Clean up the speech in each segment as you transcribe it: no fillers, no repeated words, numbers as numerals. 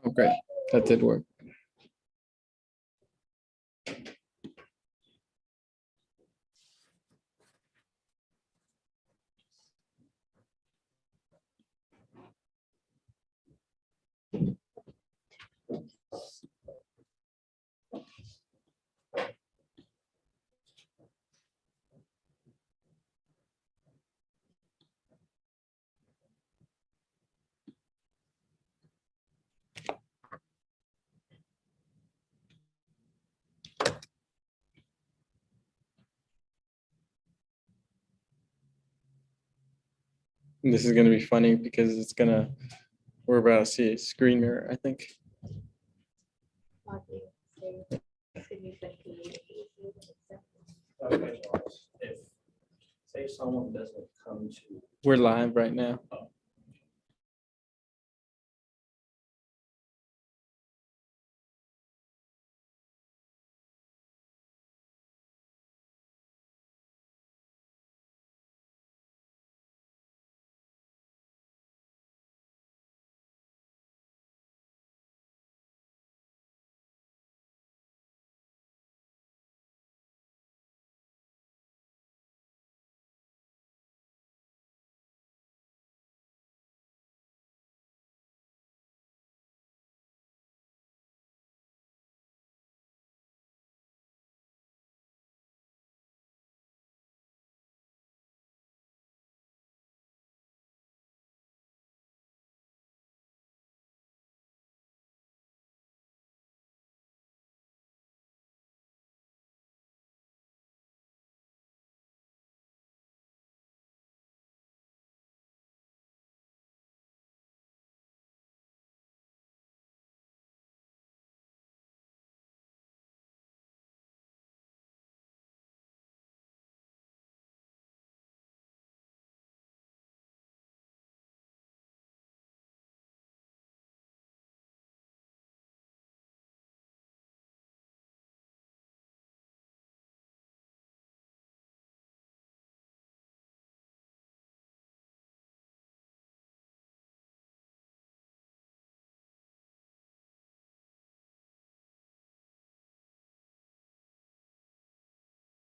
Okay, that did work. And this is going to be funny because we're about to see a screen mirror, I think. Okay, if say someone doesn't come to. We're live right now.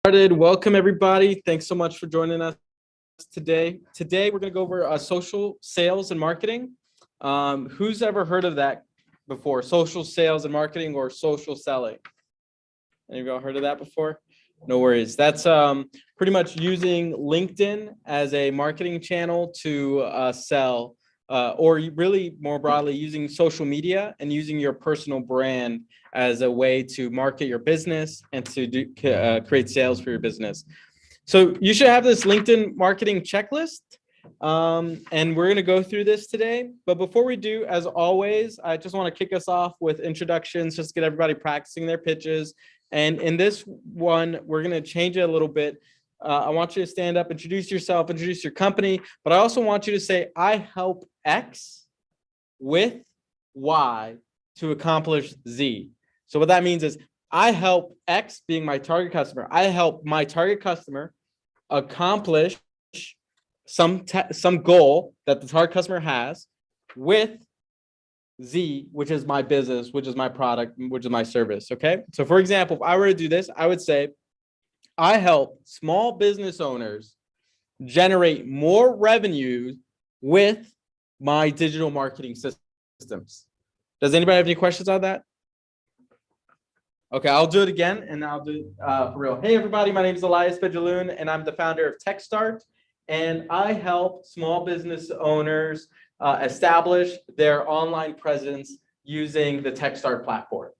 Welcome everybody. Thanks so much for joining us today. Today we're going to go over social sales and marketing. Who's ever heard of that before? Social sales and marketing or social selling? Any of y'all heard of that before? No worries. That's pretty much using LinkedIn as a marketing channel to sell, or really more broadly using social media and using your personal brand as a way to market your business and to create sales for your business. So you should have this LinkedIn marketing checklist, and we're going to go through this today. But before we do, as always, I just want to kick us off with introductions, just get everybody practicing their pitches. And in this one, we're going to change it a little bit. I want you to stand up, introduce yourself, introduce your company, but I also want you to say, I help X with Y to accomplish Z. So what that means is I help X, being my target customer. I help my target customer accomplish some goal that the target customer has with Z, which is my business, which is my product, which is my service. Okay. So for example, if I were to do this, I would say, I help small business owners generate more revenue with my digital marketing systems. Does anybody have any questions on that? Okay, I'll do it again, and I'll do it for real. Hey, everybody, my name is Elias Bejaloon, and I'm the founder of TechStart, and I help small business owners establish their online presence using the TechStart platform.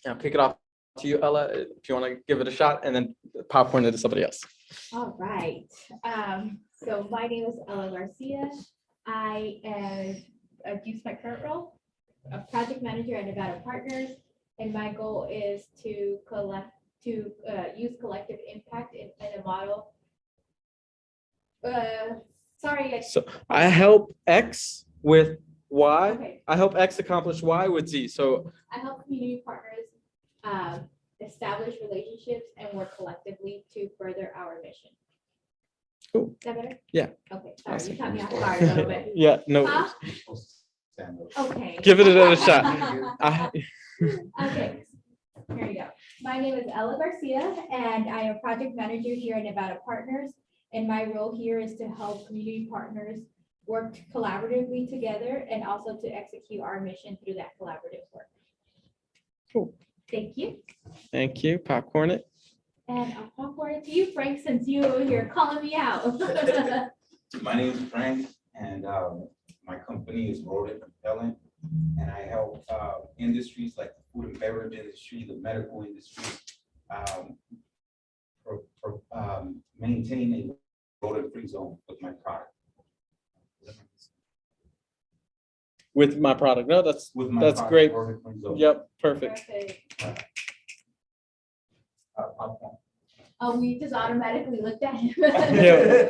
I'll kick it off to you, Ella, if you want to give it a shot, and then popcorn it to somebody else. All right. So my name is Ella Garcia. I use my current role, a project manager at Nevada Partners, and my goal is to use collective impact in a model. So I help X with Y. Okay. I help X accomplish Y with Z. So I help community partners establish relationships and work collectively to further our mission. Cool. Is that better? Yeah. Okay. Sorry, Awesome. you caught me off guard a little bit. Yeah. No. Huh? stand up. Okay. Give it another shot. Okay, here you go. My name is Ella Garcia, and I am a project manager here at Nevada Partners. And my role here is to help community partners work collaboratively together and also to execute our mission through that collaborative work. Cool. Thank you. Thank you. Popcorn it. And I'll pop forward to you, Frank, since you're calling me out. My name is Frank, and my company is Rodent Repellent, and I help industries like the food and beverage industry, the medical industry, maintain a rodent-free zone with my product. With my product. No, that's With my That's product, great. rodent-free zone. Yep, perfect. Popcorn. Oh, we just automatically looked at him. Yeah.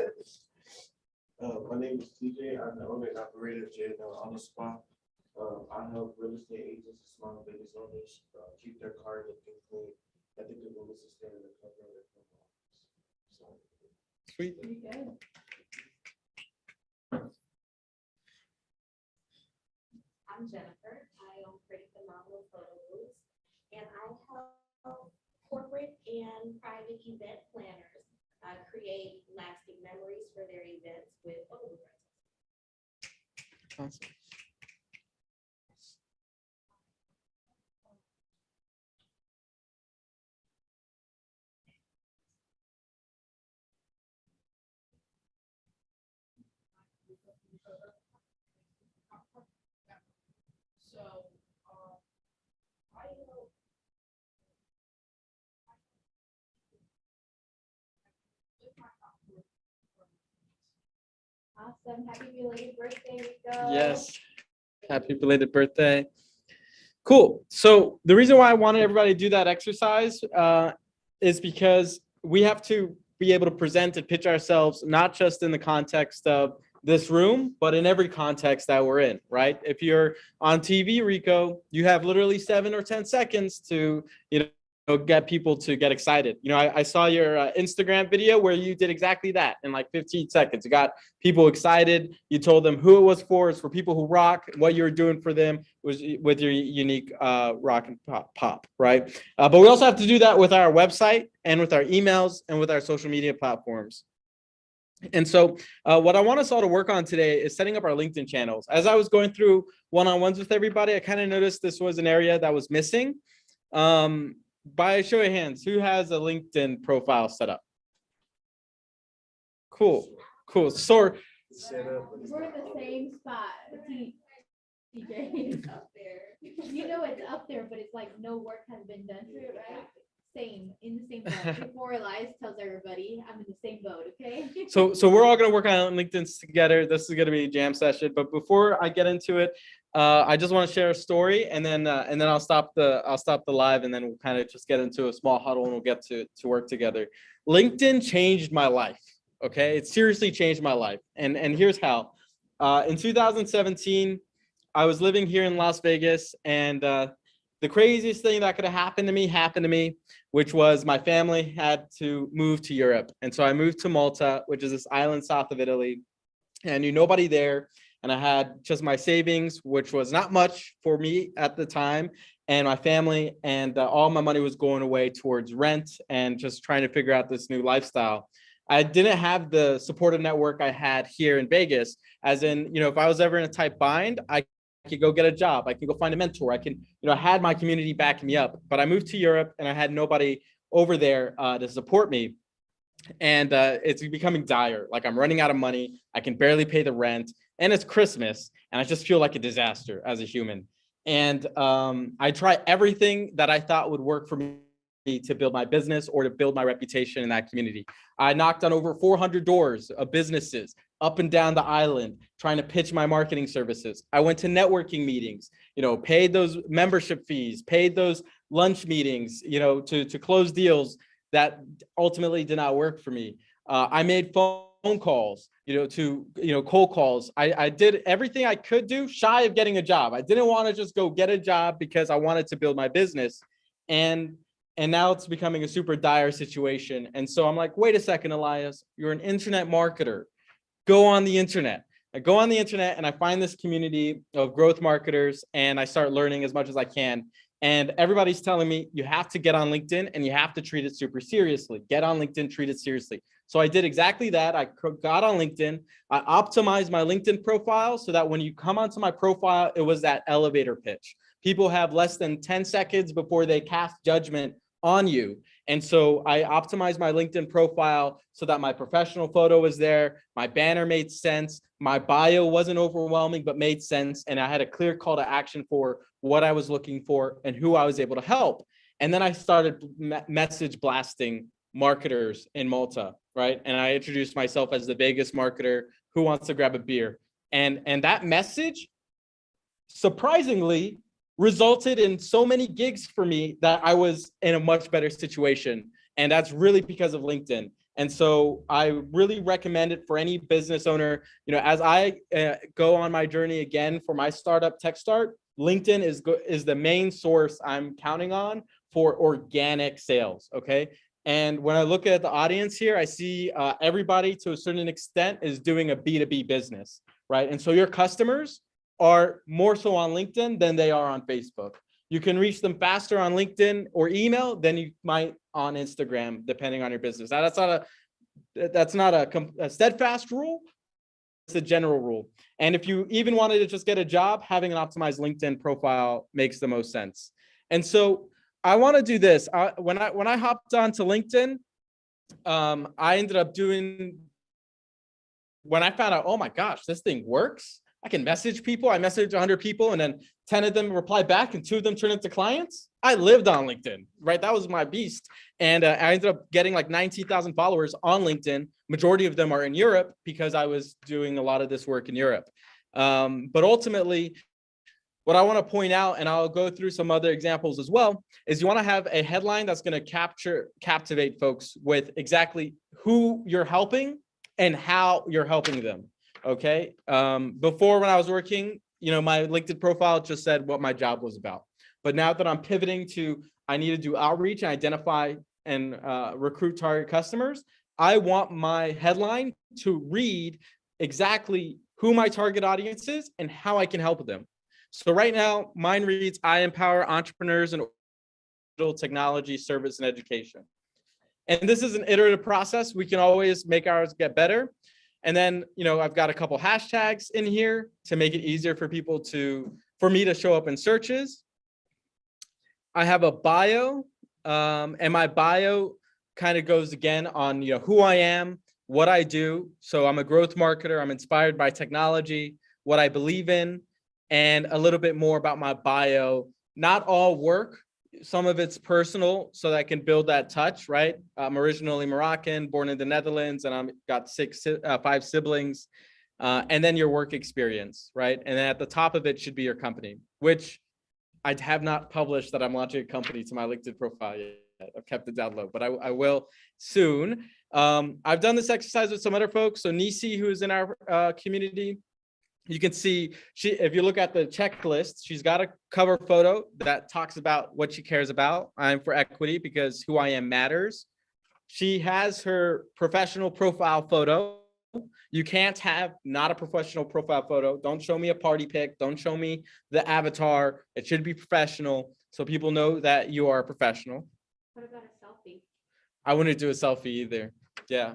My name is TJ. I'm the owner and operator of JNL Auto Spa. I help real estate agents and small business owners keep their cars looking clean. I think the goal is to stay in the cover of their home. So, Sweet. Pretty good. I'm Jennifer. I own Pretty Phenomenal Photo Booths, and I help corporate and private event planners create lasting memories for their events with photo booth rentals. Awesome. So, I help. Awesome. Happy belated birthday, Rico. Yes. Happy belated birthday. Cool. So the reason why I wanted everybody to do that exercise is because we have to be able to present and pitch ourselves, not just in the context of this room, but in every context that we're in, right? If you're on TV, Rico, you have literally 7 or 10 seconds to, get people to get excited. I saw your Instagram video where you did exactly that in like 15 seconds. You got people excited. You told them who it was for. It's for people who rock. What you were doing for them was with your unique rock and pop, right? But we also have to do that with our website and with our emails and with our social media platforms. And so what I want us all to work on today is setting up our LinkedIn channels. As I was going through one-on-ones with everybody, I kind of noticed this was an area that was missing. By a show of hands, who has a LinkedIn profile set up? Cool. So set up, but it's We're in not the all same spot. TJ. Up there. You know it's up there, but it's like no work has been done to it, right? Same, in the same boat. Before Elias tells everybody, I'm in the same boat, okay? So we're all going to work on LinkedIn together. This is going to be a jam session. But before I get into it, I just want to share a story, and then I'll stop the live, and then we'll kind of just get into a small huddle, and we'll get to work together. LinkedIn changed my life. Okay, it seriously changed my life, and here's how. In 2017, I was living here in Las Vegas, and the craziest thing that could have happened to me, which was my family had to move to Europe. And so I moved to Malta, which is this island south of Italy, and I knew nobody there. And I had just my savings, which was not much for me at the time, and my family, and all my money was going away towards rent and just trying to figure out this new lifestyle. I didn't have the supportive network I had here in Vegas, as in, if I was ever in a tight bind, I could go get a job. I can go find a mentor. I can, I had my community backing me up, but I moved to Europe and I had nobody over there to support me. And it's becoming dire. Like I'm running out of money. I can barely pay the rent, and it's Christmas, and I just feel like a disaster as a human. And I try everything that I thought would work for me to build my business or to build my reputation in that community. I knocked on over 400 doors of businesses up and down the island trying to pitch my marketing services. I went to networking meetings, paid those membership fees, paid those lunch meetings, to close deals that ultimately did not work for me. I made phone calls, to cold calls. I did everything I could do shy of getting a job. I didn't want to just go get a job because I wanted to build my business. And now it's becoming a super dire situation. And so I'm like, wait a second, Elias, you're an internet marketer. Go on the internet. I go on the internet and I find this community of growth marketers and I start learning as much as I can. And everybody's telling me you have to get on LinkedIn and you have to treat it super seriously. Get on LinkedIn, treat it seriously. So I did exactly that. I got on LinkedIn. I optimized my LinkedIn profile so that when you come onto my profile, it was that elevator pitch. People have less than 10 seconds before they cast judgment on you. And so I optimized my LinkedIn profile so that my professional photo was there. My banner made sense. My bio wasn't overwhelming, but made sense. And I had a clear call to action for what I was looking for and who I was able to help. And then I started message blasting marketers in Malta, right? And I introduced myself as the Vegas marketer who wants to grab a beer. And that message, surprisingly, resulted in so many gigs for me that I was in a much better situation. And that's really because of LinkedIn. And so I really recommend it for any business owner. You know, as I go on my journey again for my startup Tech Start, LinkedIn is the main source I'm counting on for organic sales. Okay. And when I look at the audience here, I see everybody to a certain extent is doing a B2B business, right? And so your customers are more so on LinkedIn than they are on Facebook. You can reach them faster on LinkedIn or email than you might on Instagram, depending on your business. Now, that's not a steadfast rule. It's a general rule. And if you even wanted to just get a job, having an optimized LinkedIn profile makes the most sense. And so I want to do this. When I hopped onto LinkedIn, I ended up doing, when I found out, oh my gosh, this thing works. I can message people. I messaged 100 people and then 10 of them reply back and 2 of them turn into clients. I lived on LinkedIn, right? That was my beast. And I ended up getting like 19,000 followers on LinkedIn. Majority of them are in Europe because I was doing a lot of this work in Europe. But ultimately, what I want to point out, and I'll go through some other examples as well, is you want to have a headline that's going to captivate folks with exactly who you're helping and how you're helping them. Okay. Before, when I was working, you know, my LinkedIn profile just said what my job was about. But now that I'm pivoting to, I need to do outreach and identify and recruit target customers, I want my headline to read exactly who my target audience is and how I can help them. So right now, mine reads, I empower entrepreneurs in technology, service, and education. And this is an iterative process. We can always make ours get better. And then, you know, I've got a couple hashtags in here to make it easier for people for me to show up in searches. I have a bio, and my bio kind of goes again on, you know, who I am, what I do. So I'm a growth marketer. I'm inspired by technology, what I believe in, and a little bit more about my bio. Not all work. Some of it's personal, so that I can build that touch, right? I'm originally Moroccan, born in the Netherlands, and I've got 5 siblings. And then your work experience, right? And then at the top of it should be your company, which I have not published that I'm launching a company to my LinkedIn profile yet. I've kept it down low, but I will soon. I've done this exercise with some other folks. So Nisi, who's in our community, you can see if you look at the checklist, she's got a cover photo that talks about what she cares about. I'm for equity because who I am matters. She has her professional profile photo. You can't have not a professional profile photo. Don't show me a party pic. Don't show me the avatar. It should be professional so people know that you are a professional. What about a selfie? I wouldn't do a selfie either. Yeah.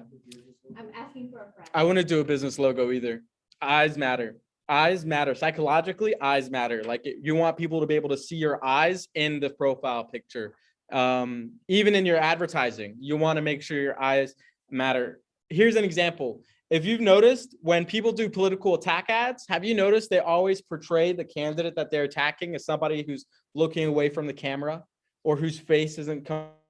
I'm asking for a friend. I wouldn't do a business logo either. Eyes matter. Eyes matter. Psychologically, eyes matter. Like you want people to be able to see your eyes in the profile picture. Even in your advertising, you want to make sure your eyes matter. Here's an example. If you've noticed, when people do political attack ads, have you noticed they always portray the candidate that they're attacking as somebody who's looking away from the camera or whose face isn't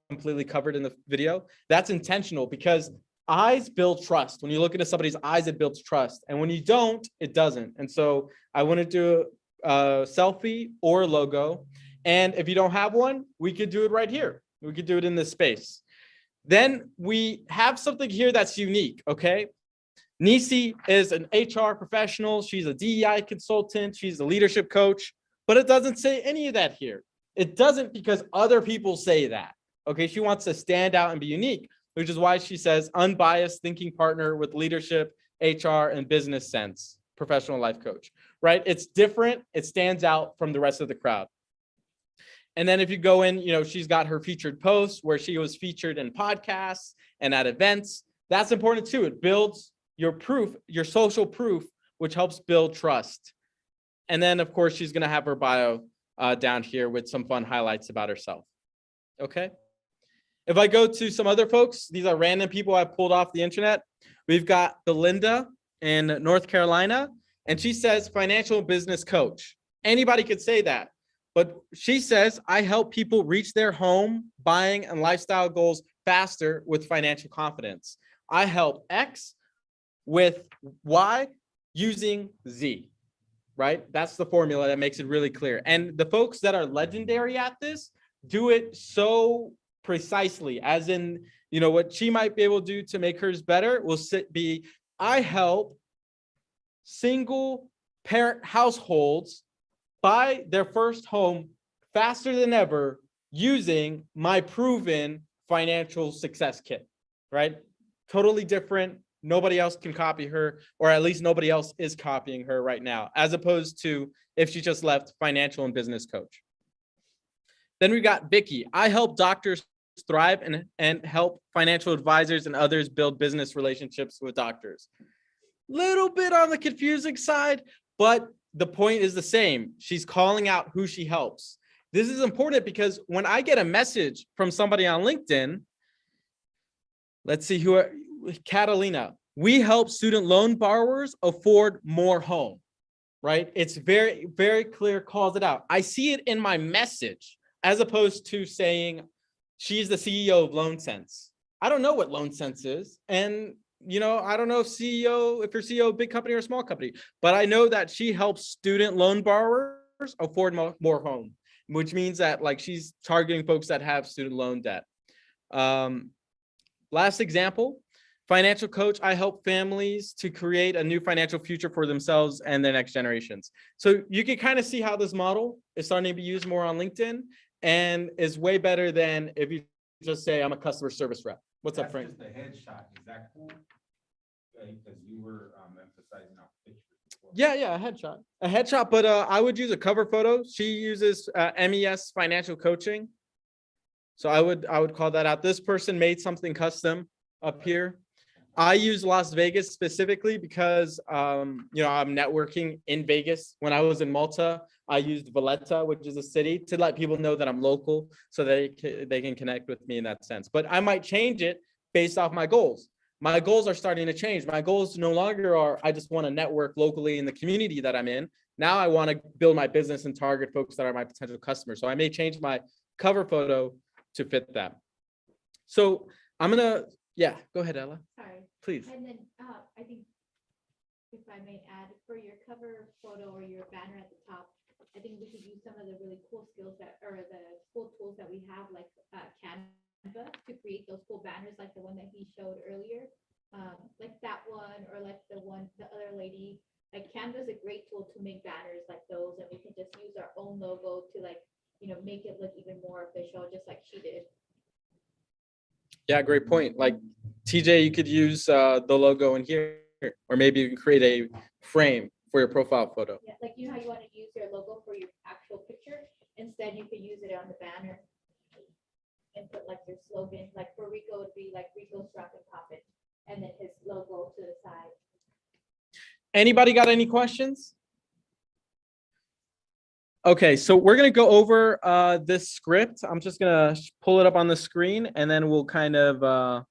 completely covered in the video? That's intentional because eyes build trust. When you look into somebody's eyes, it builds trust. And when you don't, it doesn't. And so I want to do a selfie or a logo. And if you don't have one, we could do it right here. We could do it in this space. Then we have something here that's unique, okay? Nisi is an HR professional. She's a DEI consultant. She's a leadership coach, but it doesn't say any of that here. It doesn't because other people say that, okay? She wants to stand out and be unique, which is why she says unbiased thinking partner with leadership, HR, and business sense, professional life coach, right? It's different. It stands out from the rest of the crowd. And then if you go in, she's got her featured posts where she was featured in podcasts and at events. That's important too. It builds your proof, your social proof, which helps build trust. And then, of course, she's going to have her bio down here with some fun highlights about herself. Okay. If I go to some other folks, these are random people I pulled off the internet. We've got Belinda in North Carolina, and she says financial business coach. Anybody could say that, but she says, I help people reach their home, buying, and lifestyle goals faster with financial confidence. I help X with Y using Z, right? That's the formula that makes it really clear. And the folks that are legendary at this do it so precisely, as in, what she might be able to do to make hers better will be, I help single parent households buy their first home faster than ever using my proven financial success kit, right? Totally different. Nobody else can copy her, or at least nobody else is copying her right now, as opposed to if she just left financial and business coach. Then we got Vicky. I help doctors thrive and help financial advisors and others build business relationships with doctors. Little bit on the confusing side, but the point is the same. She's calling out who she helps. This is important because when I get a message from somebody on LinkedIn, let's see Catalina, we help student loan borrowers afford more home, right? It's very, very clear, calls it out. I see it in my message as opposed to saying she's the CEO of LoanSense. I don't know what LoanSense is. And, I don't know if you're CEO of a big company or a small company, but I know that she helps student loan borrowers afford more home, which means that she's targeting folks that have student loan debt. Last example, financial coach. I help families to create a new financial future for themselves and their next generations. So you can kind of see how this model is starting to be used more on LinkedIn and is way better than if you just say, I'm a customer service rep. What's up, Frank? That's just a headshot. Is that cool? Because you were emphasizing our pictures before. Yeah, a headshot, but I would use a cover photo. She uses MES Financial Coaching. So I would call that out. This person made something custom up here. I use Las Vegas specifically because, I'm networking in Vegas. When I was in Malta, I used Valletta, which is a city, to let people know that I'm local so that they can connect with me in that sense. But I might change it based off my goals. My goals are starting to change. My goals no longer are, I just want to network locally in the community that I'm in. Now I want to build my business and target folks that are my potential customers. So I may change my cover photo to fit that. So I'm going to, go ahead, Ella. Sorry. Please. And then I think if I may add, for your cover photo or your banner at the top, I think we could use some of the really cool skills the cool tools that we have, like Canva, to create those cool banners, like the one that he showed earlier, like that one, or like the other lady. Like Canva is a great tool to make banners like those, and we can just use our own logo to make it look even more official, just like she did. Yeah, great point. Like TJ, you could use the logo in here, or maybe you can create a frame for your profile photo. Yeah, like how you want to use your logo for your actual picture. Instead, you could use it on the banner and put your slogan. Like for Rico, it'd be like Rico's Drop and Pop It, and then his logo to the side. Anybody got any questions? Okay, so we're going to go over this script. I'm just going to pull it up on the screen, and then we'll kind of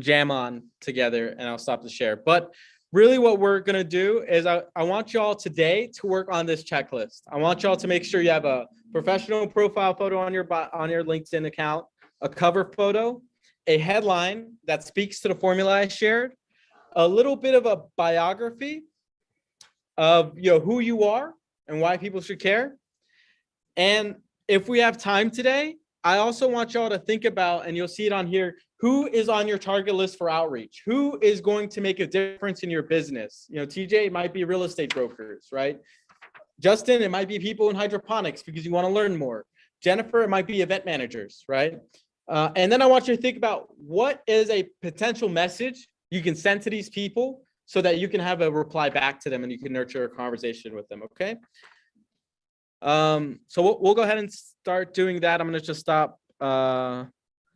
jam on together, and I'll stop the share. But really what we're going to do is I want y'all today to work on this checklist. I want y'all to make sure you have a professional profile photo on your LinkedIn account, a cover photo, a headline that speaks to the formula I shared, a little bit of a biography of who you are and why people should care. And if we have time today, I also want y'all to think about, and you'll see it on here, who is on your target list for outreach? Who is going to make a difference in your business? TJ, it might be real estate brokers, right? Justin, it might be people in hydroponics because you want to learn more. Jennifer, it might be event managers, right? And then I want you to think about what is a potential message you can send to these people so that you can have a reply back to them and you can nurture a conversation with them, okay? So we'll go ahead and start doing that. I'm gonna just stop